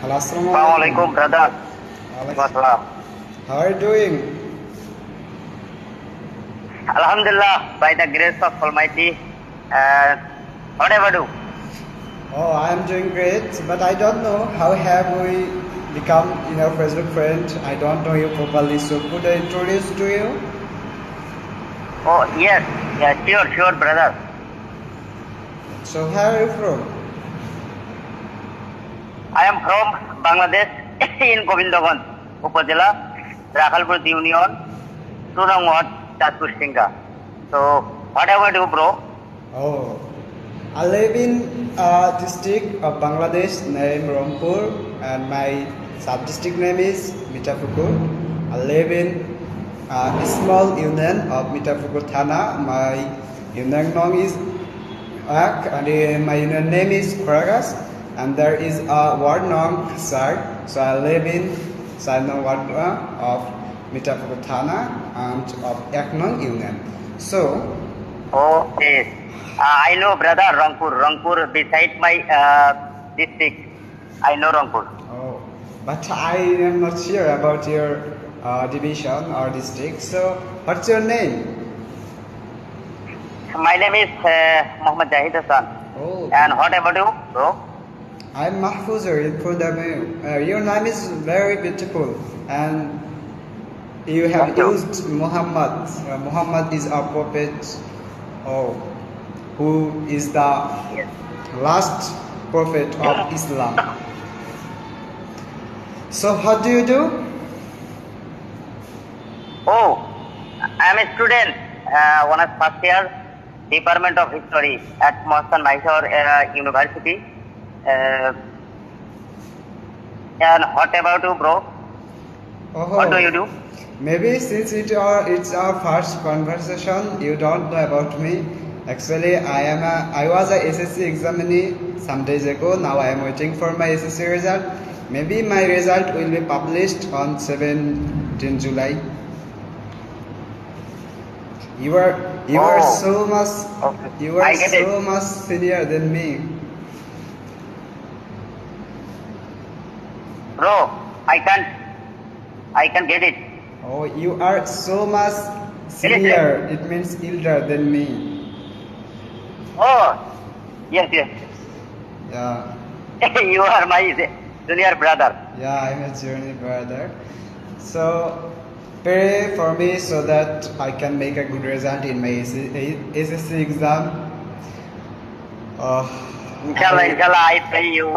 Assalamualaikum, brother. Waalaikumsalam. How are you doing? Alhamdulillah, by the grace of Almighty. Uh, whatever do. Oh, I am doing great, but I don't know how have we become Facebook friend. I don't know you properly, so could I introduce to you? Oh, yes. Yeah, sure, brother. So where are you from? I am from Bangladesh in Govindaganj, Upazila, Rakhalpur Union, 2 Nong Ward, Tajpur Singha. So, whatever do, bro. Oh, I live in a district of Bangladesh named Rampur, and my sub-district name is Mitafukur. I live in a small union of Mitafukur Thana. My union name is Ak, and my union name is Kuragas, and there is a ward name Sar. So I live in Sarno ward of Mitafukur Thana and of Aknong union. So, Okay. I know, brother, Rangpur beside my district. I know Rangpur. oh, but I am not sure about your division or district. So, what's your name? My name is Muhammad Jahid Hassan. Oh, And what about you, bro? I'm Mahfuzur in Purdue. Your name is very beautiful, and you have Thank you. used Muhammad. Muhammad is our prophet, oh, who is the Yes. last prophet of Islam. So, what do you do? Oh, I am a student, honors first year, Department of History at Mohsen Mysore University. And what about you, bro? Oh, What do you do? maybe since it's our first conversation, you don't know about me. Actually, I was a SSC examinee some days ago. Now I am waiting for my SSC result. Maybe my result will be published on 17 July. You are Oh. so much Okay. you are I get so it. much senior than me. Bro, I can get it. Oh, you are so much senior. It means elder than me. Oh, yes. Yeah. You are my junior brother. Yeah, I'm a junior brother. So pray for me so that I can make a good result in my SSC exam. Inshallah, I pray you.